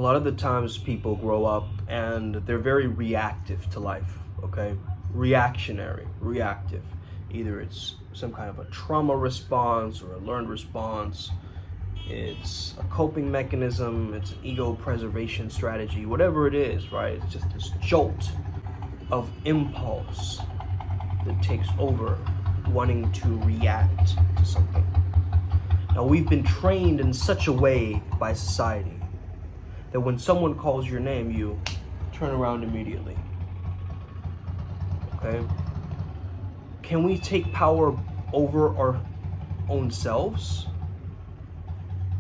A lot of the times people grow up and they're very reactive to life, okay? Reactive. Either it's some kind of a trauma response or a learned response, it's a coping mechanism, it's an ego preservation strategy, whatever it is, right? It's just this jolt of impulse that takes over, wanting to react to something. Now, we've been trained in such a way by society that when someone calls your name, you turn around immediately. Okay? Can we take power over our own selves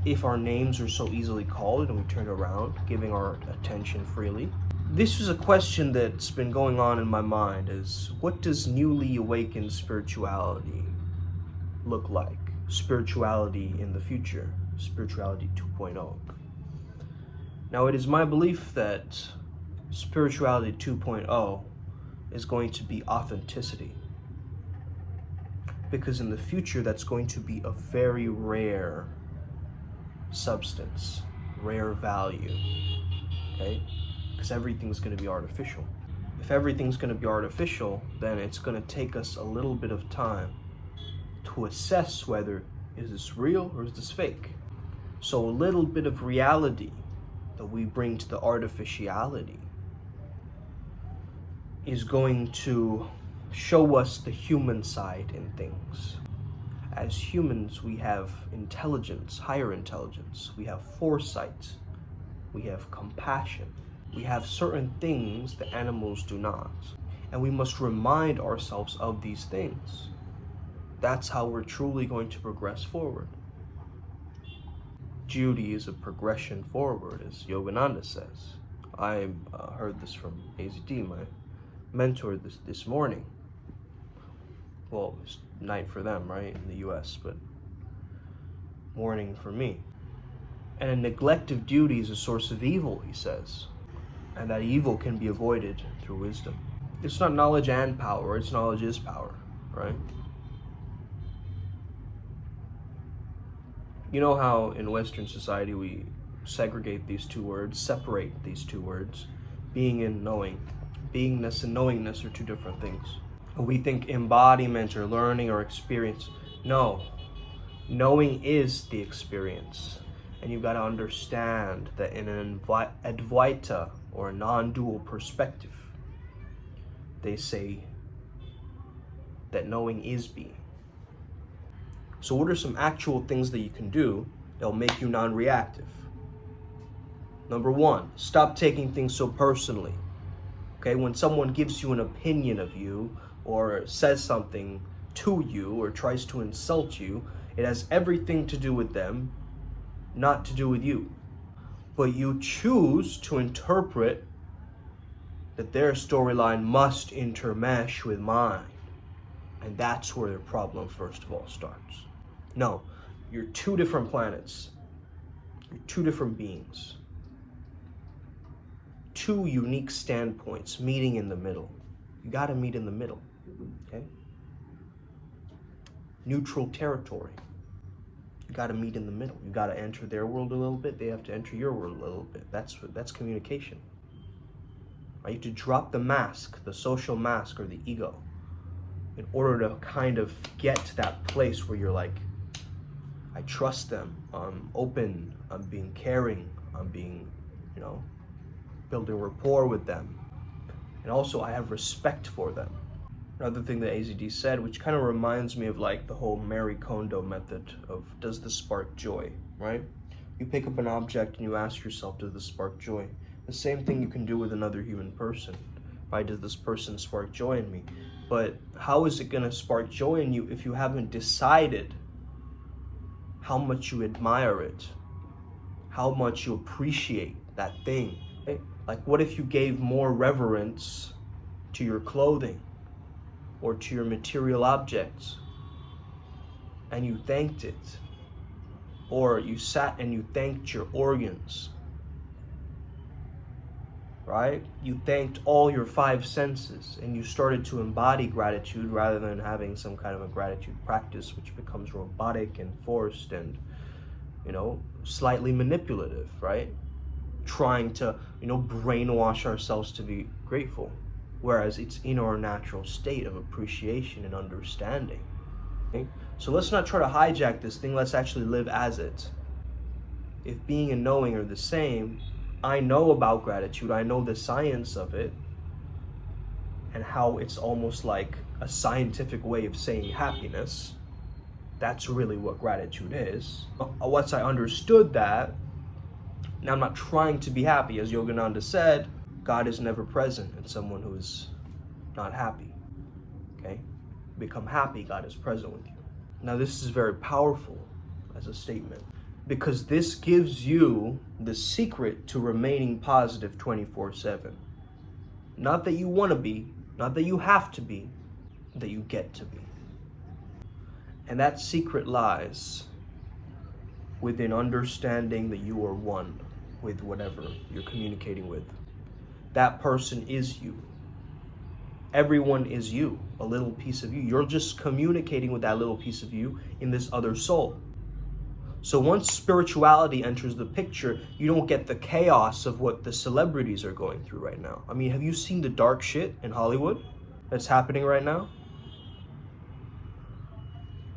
if our names are so easily called and we turn around, giving our attention freely? This is a question that's been going on in my mind, is what does newly awakened spirituality look like? Spirituality in the future, spirituality 2.0. Now, it is my belief that spirituality 2.0 is going to be authenticity. Because in the future, that's going to be a very rare substance, rare value, okay? Because everything's going to be artificial. If everything's going to be artificial, then it's going to take us a little bit of time to assess whether is this real or is this fake. So a little bit of reality that we bring to the artificiality is going to show us the human side in things. As humans, we have intelligence, higher intelligence, we have foresight, we have compassion, we have certain things that animals do not, and we must remind ourselves of these things. That's how we're truly going to progress forward. Duty is a progression forward, as Yogananda says. I heard this from AZD, my mentor, this morning. Well, it's night for them, right, in the US, but morning for me. And a neglect of duty is a source of evil, he says. And that evil can be avoided through wisdom. It's not knowledge and power, it's knowledge is power, right? You know how in Western society we segregate these two words, separate these two words, being and knowing. Beingness and knowingness are two different things. We think embodiment or learning or experience. No, knowing is the experience. And you've got to understand that in an Advaita or a non-dual perspective, they say that knowing is being. So what are some actual things that you can do that'll make you non-reactive? Number one, stop taking things so personally. Okay, when someone gives you an opinion of you or says something to you or tries to insult you, it has everything to do with them, not to do with you. But you choose to interpret that their storyline must intermesh with mine. And that's where the problem first of all starts. No, you're two different planets. You're two different beings. Two unique standpoints meeting in the middle. You gotta meet in the middle, okay? Neutral territory. You gotta meet in the middle. You gotta enter their world a little bit, they have to enter your world a little bit. That's communication. Right? You have to drop the mask, the social mask or the ego, in order to kind of get to that place where you're like, I trust them, I'm open, I'm being caring, I'm being, building rapport with them. And also I have respect for them. Another thing that AZD said, which kind of reminds me of like the whole Marie Kondo method of does this spark joy, right? You pick up an object and you ask yourself, does this spark joy? The same thing you can do with another human person, right? Does this person spark joy in me? But how is it gonna spark joy in you if you haven't decided how much you admire it, how much you appreciate that thing? Right? Like what if you gave more reverence to your clothing or to your material objects and you thanked it, or you sat and you thanked your organs, right? You thanked all your five senses and you started to embody gratitude rather than having some kind of a gratitude practice which becomes robotic and forced and, slightly manipulative, right? trying to, brainwash ourselves to be grateful. Whereas it's in our natural state of appreciation and understanding. Okay? So let's not try to hijack this thing. Let's actually live as it. If being and knowing are the same, I know about gratitude. I know the science of it and how it's almost like a scientific way of saying happiness. That's really what gratitude is. Once I understood that, now I'm not trying to be happy. As Yogananda said, God is never present in someone who is not happy. Okay? Become happy, God is present with you. Now this is very powerful as a statement, because this gives you the secret to remaining positive 24/7. Not that you want to be, not that you have to be, that you get to be. And that secret lies within understanding that you are one with whatever you're communicating with. That person is you. Everyone is you, a little piece of you. You're just communicating with that little piece of you in this other soul. So once spirituality enters the picture, you don't get the chaos of what the celebrities are going through right now. I mean, have you seen the dark shit in Hollywood that's happening right now?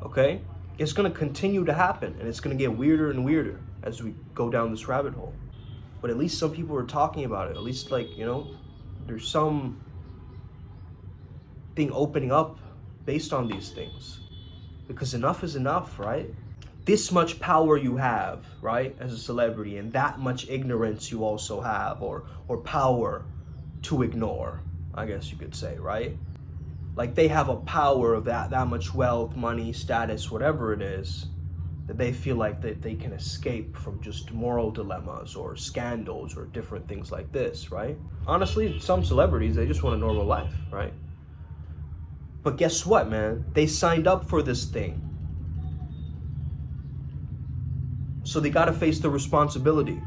Okay? It's going to continue to happen, and it's going to get weirder and weirder as we go down this rabbit hole. But at least some people are talking about it. At least, there's some thing opening up based on these things. Because enough is enough, right? This much power you have, right, as a celebrity, and that much ignorance you also have, or power to ignore, I guess you could say, right? Like they have a power of that much wealth, money, status, whatever it is, that they feel like that they can escape from just moral dilemmas or scandals or different things like this, right? Honestly, some celebrities, they just want a normal life, right? But guess what, man? They signed up for this thing. So they got to face the responsibility.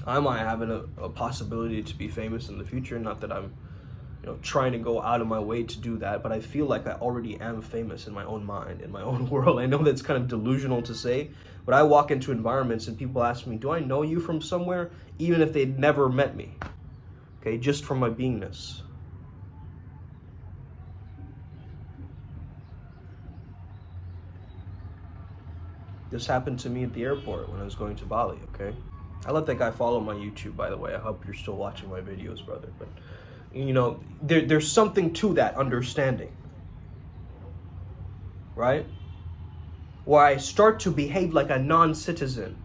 I might have a possibility to be famous in the future. Not that I'm, trying to go out of my way to do that, but I feel like I already am famous in my own mind, in my own world. I know that's kind of delusional to say, but I walk into environments and people ask me, do I know you from somewhere? Even if they'd never met me, okay, just from my beingness. This happened to me at the airport when I was going to Bali, okay? I let that guy follow my YouTube, by the way. I hope you're still watching my videos, brother. But, there's something to that understanding, right? Where I start to behave like a non-citizen.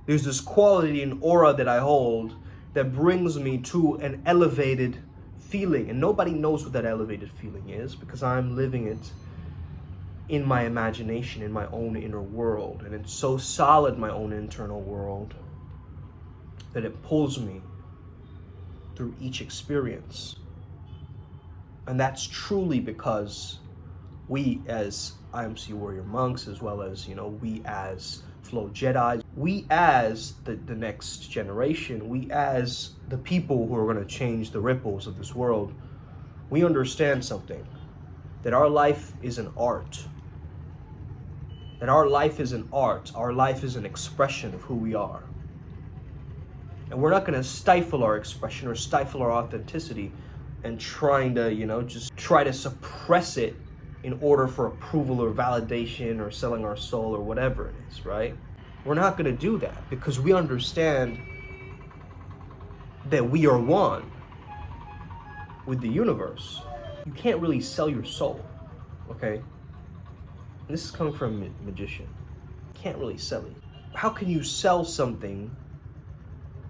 There's this quality and aura that I hold that brings me to an elevated feeling. And nobody knows what that elevated feeling is because I'm living it in my imagination, in my own inner world. And it's so solid, my own internal world, that it pulls me through each experience. And that's truly because we as IMC Warrior Monks, as well as, we as Flow Jedi, we as the next generation, we as the people who are going to change the ripples of this world, we understand something, that our life is an art. That our life is an art. Our life is an expression of who we are. And we're not going to stifle our expression or stifle our authenticity and trying to, just try to suppress it in order for approval or validation or selling our soul or whatever it is, right? We're not going to do that because we understand that we are one with the universe. You can't really sell your soul, okay? And this is coming from a magician. You can't really sell it. How can you sell something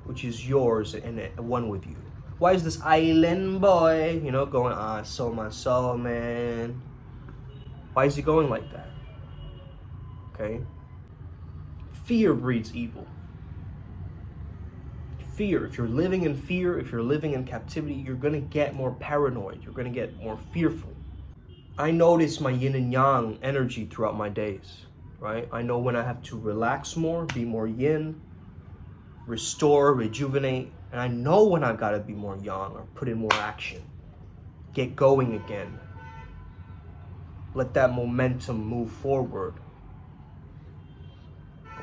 which is yours and one with you? Why is this island boy, going, I sold my soul, man? Why is he going like that? Okay? Fear breeds evil. Fear. If you're living in fear, if you're living in captivity, you're going to get more paranoid. You're going to get more fearful. I notice my yin and yang energy throughout my days, right? I know when I have to relax more, be more yin, restore, rejuvenate. And I know when I've got to be more yang or put in more action. Get going again. Let that momentum move forward.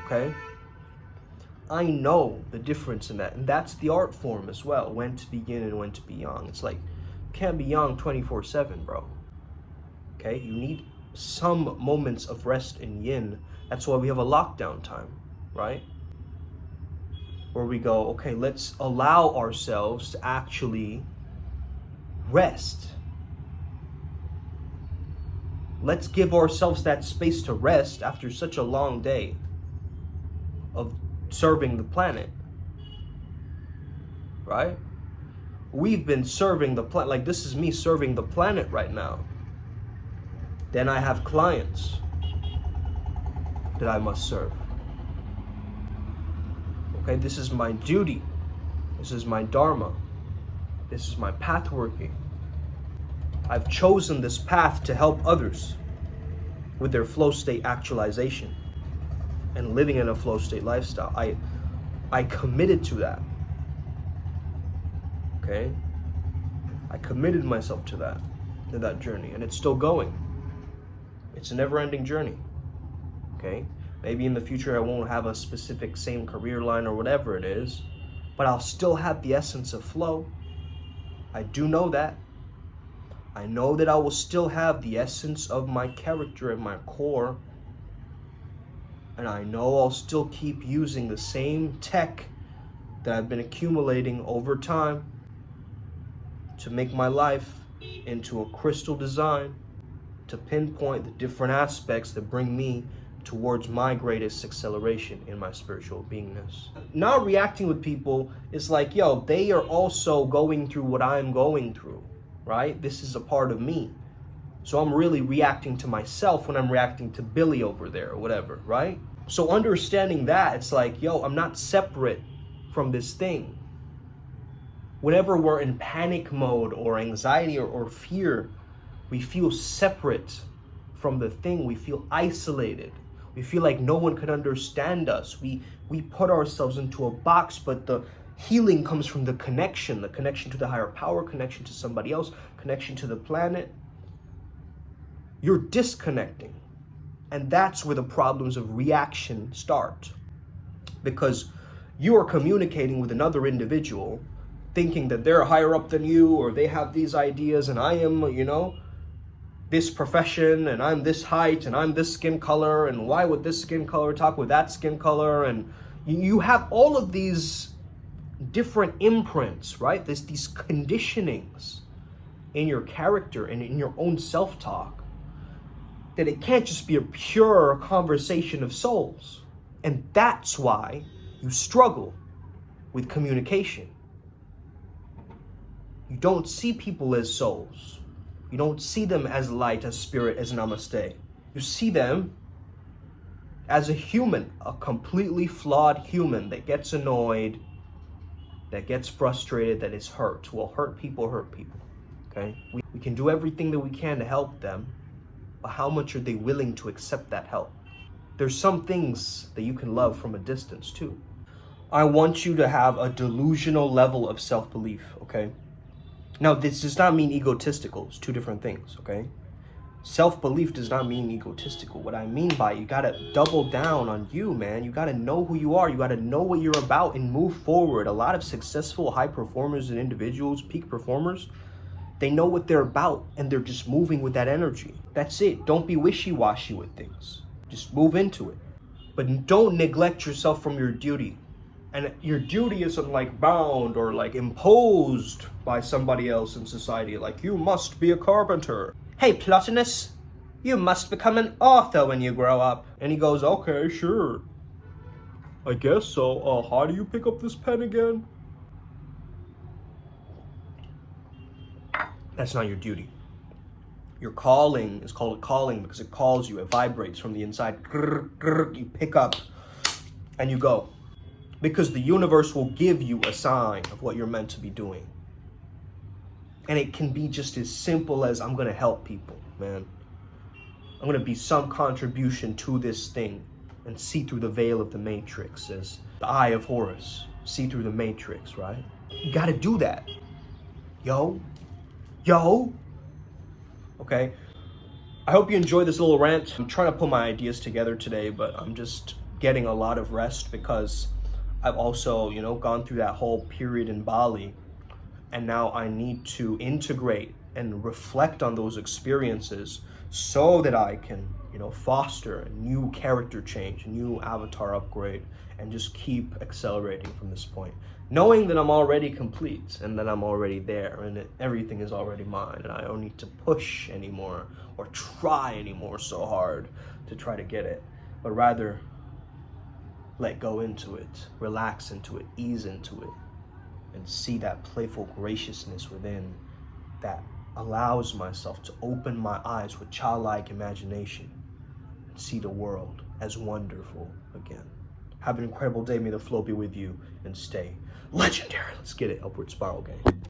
Okay? I know the difference in that. And that's the art form as well. When to begin and when to be young. It's like, you can't be young 24/7, bro. Okay? You need some moments of rest and yin. That's why we have a lockdown time, right? Where we go, okay, let's allow ourselves to actually rest. Let's give ourselves that space to rest after such a long day of serving the planet, right? We've been serving the planet. Like, this is me serving the planet right now. Then I have clients that I must serve. Okay, this is my duty. This is my dharma. This is my path working. I've chosen this path to help others with their flow state actualization and living in a flow state lifestyle. I committed to that. Okay? I committed myself to that journey, and it's still going. It's a never-ending journey. Okay? Maybe in the future I won't have a specific same career line or whatever it is, but I'll still have the essence of flow. I do know that. I know that I will still have the essence of my character at my core. And I know I'll still keep using the same tech that I've been accumulating over time to make my life into a crystal design, to pinpoint the different aspects that bring me towards my greatest acceleration in my spiritual beingness. Not reacting with people is like, yo, they are also going through what I'm going through, right? This is a part of me. So I'm really reacting to myself when I'm reacting to Billy over there or whatever, right? So understanding that, it's like, yo, I'm not separate from this thing. Whenever we're in panic mode or anxiety or fear, we feel separate from the thing. We feel isolated. We feel like no one could understand us. We put ourselves into a box, but the healing comes from the connection to the higher power, connection to somebody else, connection to the planet. You're disconnecting. And that's where the problems of reaction start. Because you are communicating with another individual, thinking that they're higher up than you, or they have these ideas, and I am, this profession, and I'm this height, and I'm this skin color, and why would this skin color talk with that skin color? And you have all of these different imprints, right? These conditionings in your character and in your own self-talk, that it can't just be a pure conversation of souls. And that's why you struggle with communication. You don't see people as souls. You don't see them as light, as spirit, as namaste. You see them as a human, a completely flawed human that gets annoyed, that gets frustrated, that is hurt. Well, hurt people, okay? We can do everything that we can to help them, but how much are they willing to accept that help? There's some things that you can love from a distance too. I want you to have a delusional level of self-belief, okay? Now, this does not mean egotistical. It's two different things, okay? Self-belief does not mean egotistical. What I mean by it, you gotta double down on you, man. You gotta know who you are. You gotta know what you're about and move forward. A lot of successful high performers and individuals, peak performers, they know what they're about and they're just moving with that energy. That's it. Don't be wishy-washy with things. Just move into it. But don't neglect yourself from your duty. And your duty isn't like bound or like imposed by somebody else in society. Like, you must be a carpenter. Hey, Plotinus, you must become an author when you grow up. And he goes, okay, sure. I guess so. How do you pick up this pen again? That's not your duty. Your calling is called a calling because it calls you. It vibrates from the inside. Grr, grr, you pick up and you go. Because the universe will give you a sign of what you're meant to be doing. And it can be just as simple as, I'm going to help people, man. I'm going to be some contribution to this thing and see through the veil of the matrix, as the eye of Horus. See through the matrix, right? You got to do that. Yo. Okay? I hope you enjoyed this little rant. I'm trying to put my ideas together today, but I'm just getting a lot of rest because I've also, gone through that whole period in Bali, and now I need to integrate and reflect on those experiences so that I can, foster a new character change, a new avatar upgrade, and just keep accelerating from this point. Knowing that I'm already complete and that I'm already there and that everything is already mine and I don't need to push anymore or try anymore so hard to try to get it, but rather let go into it, relax into it, ease into it, and see that playful graciousness within that allows myself to open my eyes with childlike imagination and see the world as wonderful again. Have an incredible day. May the flow be with you and stay legendary. Let's get it. Upward Spiral Gang.